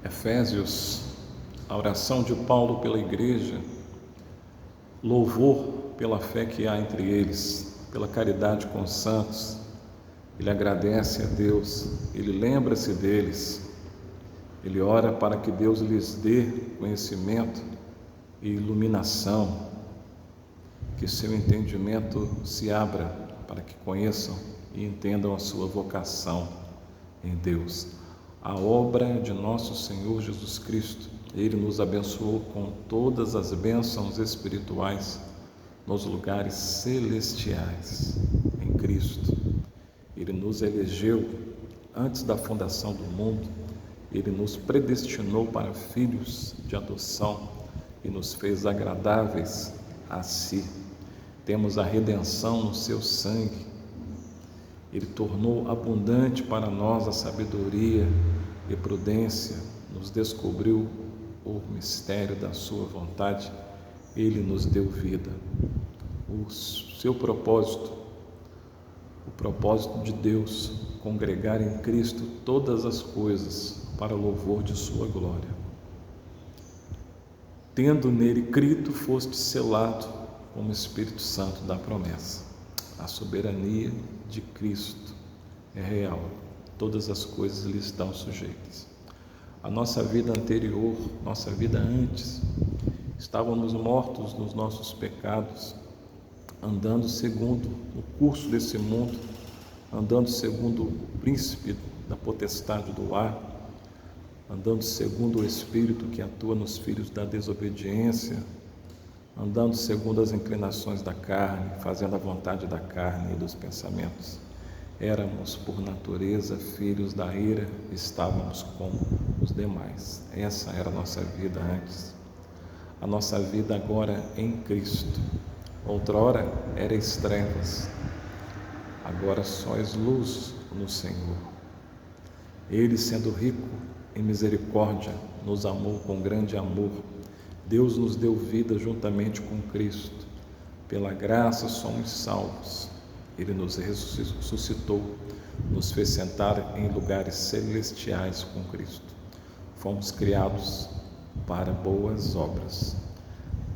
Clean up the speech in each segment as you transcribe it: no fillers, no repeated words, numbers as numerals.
Efésios, a oração de Paulo pela igreja, louvor pela fé que há entre eles, pela caridade com os santos. Ele agradece a Deus, ele lembra-se deles, ele ora para que Deus lhes dê conhecimento e iluminação, que seu entendimento se abra para que conheçam e entendam a sua vocação em Deus. A obra de nosso Senhor Jesus Cristo, Ele nos abençoou com todas as bênçãos espirituais nos lugares celestiais em Cristo. Ele nos elegeu antes da fundação do mundo, Ele nos predestinou para filhos de adoção e nos fez agradáveis a si. Temos a redenção no seu sangue. Ele tornou abundante para nós a sabedoria e prudência, nos descobriu o mistério da sua vontade, Ele nos deu vida. O seu propósito, o propósito de Deus, congregar em Cristo todas as coisas para o louvor de sua glória. Tendo nele crido, foste selado com o Espírito Santo da promessa. A soberania de Cristo é real, todas as coisas lhe estão sujeitas. A nossa vida anterior, nossa vida antes, estávamos mortos nos nossos pecados, andando segundo o curso desse mundo, andando segundo o príncipe da potestade do ar, andando segundo o Espírito que atua nos filhos da desobediência, andando segundo as inclinações da carne, fazendo a vontade da carne e dos pensamentos. Éramos, por natureza, filhos da ira, estávamos como os demais. Essa era a nossa vida antes. A nossa vida agora em Cristo. Outrora erais trevas, agora sois luz no Senhor. Ele, sendo rico em misericórdia, nos amou com grande amor. Deus nos deu vida juntamente com Cristo. Pela graça somos salvos. Ele nos ressuscitou, nos fez sentar em lugares celestiais com Cristo. Fomos criados para boas obras,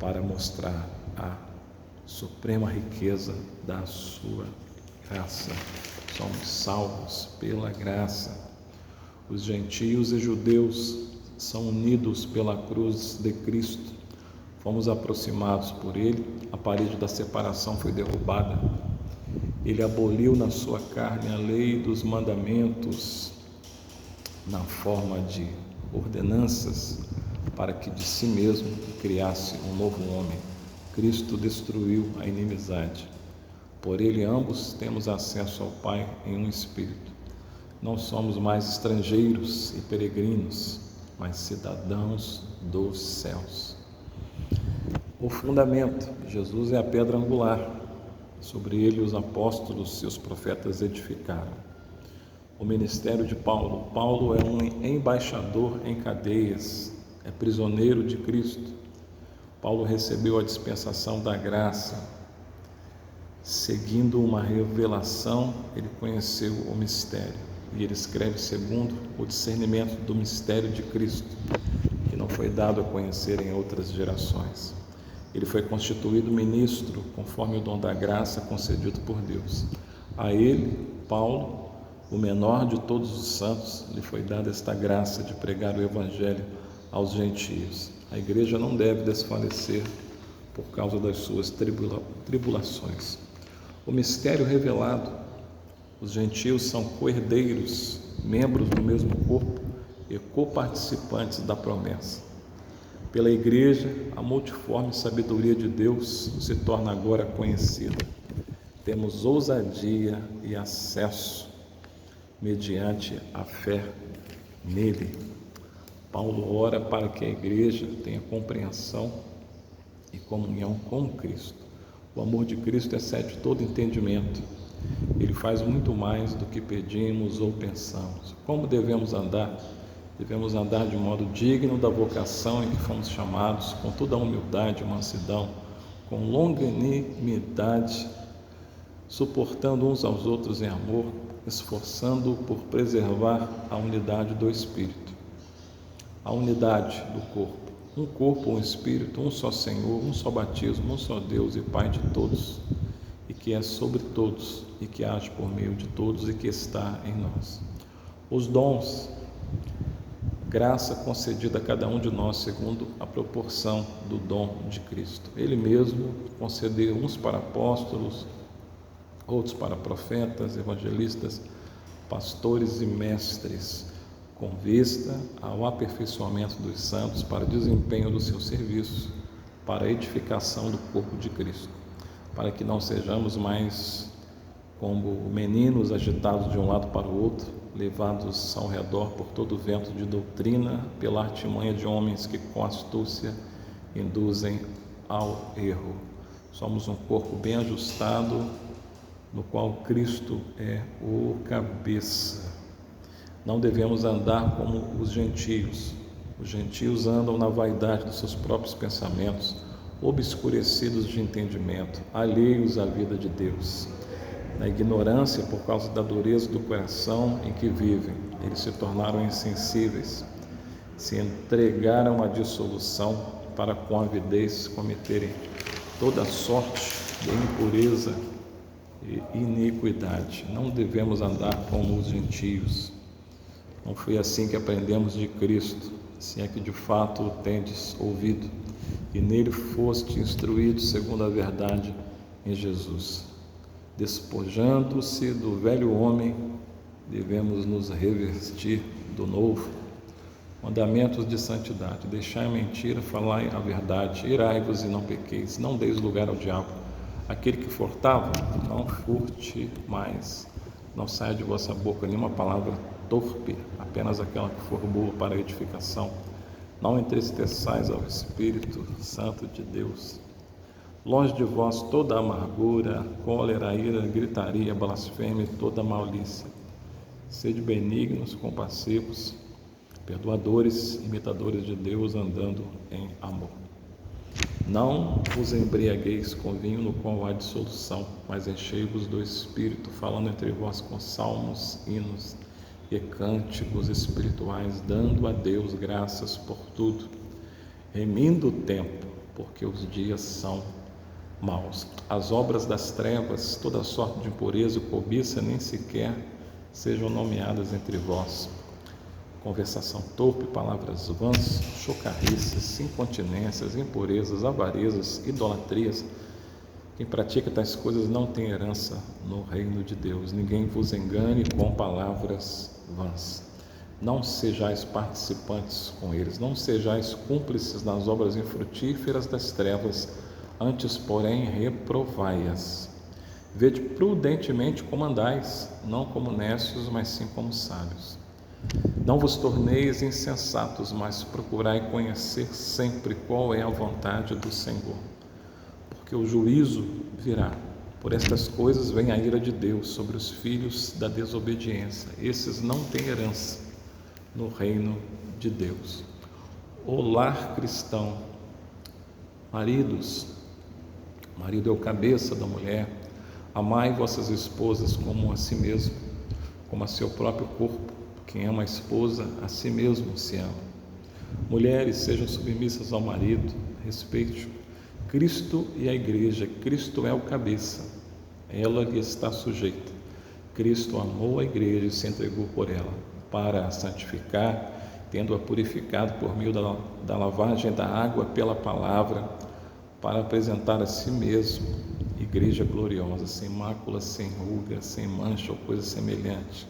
para mostrar a suprema riqueza da sua graça. Somos salvos pela graça. Os gentios e judeus são unidos pela cruz de Cristo. Fomos aproximados por Ele, a parede da separação foi derrubada. Ele aboliu na sua carne a lei dos mandamentos na forma de ordenanças, para que de si mesmo criasse um novo homem. Cristo destruiu a inimizade. Por Ele ambos temos acesso ao Pai em um Espírito. Não somos mais estrangeiros e peregrinos, mas cidadãos dos céus. O fundamento, Jesus é a pedra angular. Sobre ele os apóstolos e os profetas edificaram. O ministério de Paulo. Paulo é um embaixador em cadeias, é prisioneiro de Cristo. Paulo recebeu a dispensação da graça. Seguindo uma revelação, ele conheceu o mistério. E ele escreve segundo o discernimento do mistério de Cristo, que não foi dado a conhecer em outras gerações. Ele foi constituído ministro, conforme o dom da graça concedido por Deus. A ele, Paulo, o menor de todos os santos, lhe foi dada esta graça de pregar o Evangelho aos gentios. A igreja não deve desfalecer por causa das suas tribulações. O mistério revelado. Os gentios são co-herdeiros, membros do mesmo corpo e coparticipantes da promessa. Pela igreja, a multiforme sabedoria de Deus se torna agora conhecida. Temos ousadia e acesso mediante a fé nele. Paulo ora para que a igreja tenha compreensão e comunhão com Cristo. O amor de Cristo excede todo entendimento. Ele faz muito mais do que pedimos ou pensamos. Como devemos andar? Devemos andar de modo digno da vocação em que fomos chamados, com toda a humildade e mansidão, com longanimidade, suportando uns aos outros em amor, esforçando por preservar a unidade do Espírito. a unidade do corpo. Um corpo, um espírito, um só Senhor, um só batismo, um só Deus e Pai de todos, e que é sobre todos, e que age por meio de todos e que está em nós. Os dons, graça concedida a cada um de nós segundo a proporção do dom de Cristo. Ele mesmo concedeu uns para apóstolos, outros para profetas, evangelistas, pastores e mestres, com vista ao aperfeiçoamento dos santos para desempenho do seu serviço, para a edificação do corpo de Cristo, para que não sejamos mais como meninos agitados de um lado para o outro, levados ao redor por todo o vento de doutrina, pela artimanha de homens que com astúcia induzem ao erro. Somos um corpo bem ajustado, no qual Cristo é o cabeça. Não devemos andar como os gentios. Os gentios andam na vaidade dos seus próprios pensamentos, obscurecidos de entendimento, alheios à vida de Deus. Na ignorância, por causa da dureza do coração em que vivem, eles se tornaram insensíveis, se entregaram à dissolução para com avidez cometerem toda sorte de impureza e iniquidade. Não devemos andar como os gentios. Não foi assim que aprendemos de Cristo, se é que de fato o tendes ouvido, e nele foste instruído segundo a verdade em Jesus. Despojando-se do velho homem, devemos nos revestir do novo. Mandamentos de santidade: deixai a mentira, falai a verdade, irai-vos e não pequeis, não deis lugar ao diabo. Aquele que furtava, não furte mais. Não saia de vossa boca nenhuma palavra torpe, apenas aquela que for boa para a edificação. Não entristeçais ao Espírito Santo de Deus. Longe de vós toda amargura, cólera, ira, gritaria, blasfêmia e toda malícia. Sede benignos, compassivos, perdoadores, imitadores de Deus, andando em amor. Não vos embriagueis com vinho no qual há dissolução, mas enchei-vos do Espírito, falando entre vós com salmos, hinos e cânticos espirituais, dando a Deus graças por tudo, remindo o tempo, porque os dias são maus. As obras das trevas, toda sorte de impureza e cobiça, nem sequer sejam nomeadas entre vós. Conversação torpe, palavras vãs, chocarrices, incontinências, impurezas, avarezas, idolatrias. Quem pratica tais coisas não tem herança no reino de Deus. Ninguém vos engane com palavras vãs. Não sejais participantes com eles, não sejais cúmplices nas obras infrutíferas das trevas, antes, porém, reprovai-as. Vede prudentemente como andais, não como necios, mas sim como sábios. Não vos torneis insensatos, mas procurai conhecer sempre qual é a vontade do Senhor, porque o juízo virá. Por estas coisas vem a ira de Deus sobre os filhos da desobediência. Esses não têm herança no reino de Deus. O lar cristão. Maridos, o marido é o cabeça da mulher. Amai vossas esposas como a si mesmo, como a seu próprio corpo. Quem ama a esposa, a si mesmo se ama. Mulheres, sejam submissas ao marido, respeite-o. Cristo e a igreja, Cristo é o cabeça, ela lhe está sujeita. Cristo amou a igreja e se entregou por ela, para a santificar, tendo-a purificado por meio da lavagem da água pela palavra, para apresentar a si mesmo, igreja gloriosa, sem mácula, sem ruga, sem mancha ou coisa semelhante,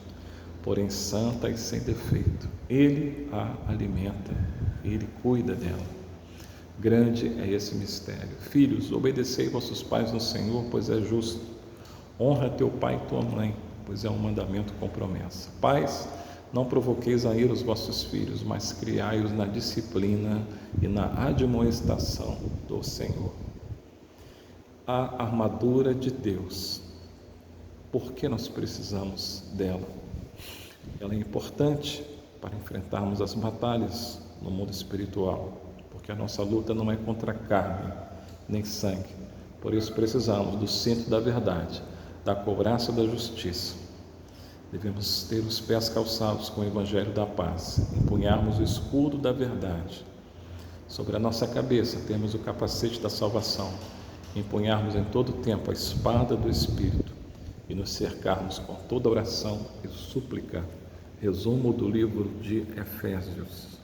porém santa e sem defeito. Ele a alimenta, ele cuida dela. Grande é esse mistério. Filhos, obedecei vossos pais no Senhor, pois é justo. Honra teu pai e tua mãe, pois é um mandamento com promessa. Pais, não provoqueis a ira os vossos filhos, mas criai-os na disciplina e na admoestação do Senhor. A armadura de Deus. Por que nós precisamos dela? Ela é importante para enfrentarmos as batalhas no mundo espiritual, porque a nossa luta não é contra carne nem sangue. Por isso precisamos do cinto da verdade, da couraça da justiça, Devemos ter os pés calçados com o Evangelho da paz, empunharmos o escudo da verdade. Sobre a nossa cabeça temos o capacete da salvação, empunharmos em todo o tempo a espada do Espírito e nos cercarmos com toda oração e súplica. Resumo do livro de Efésios.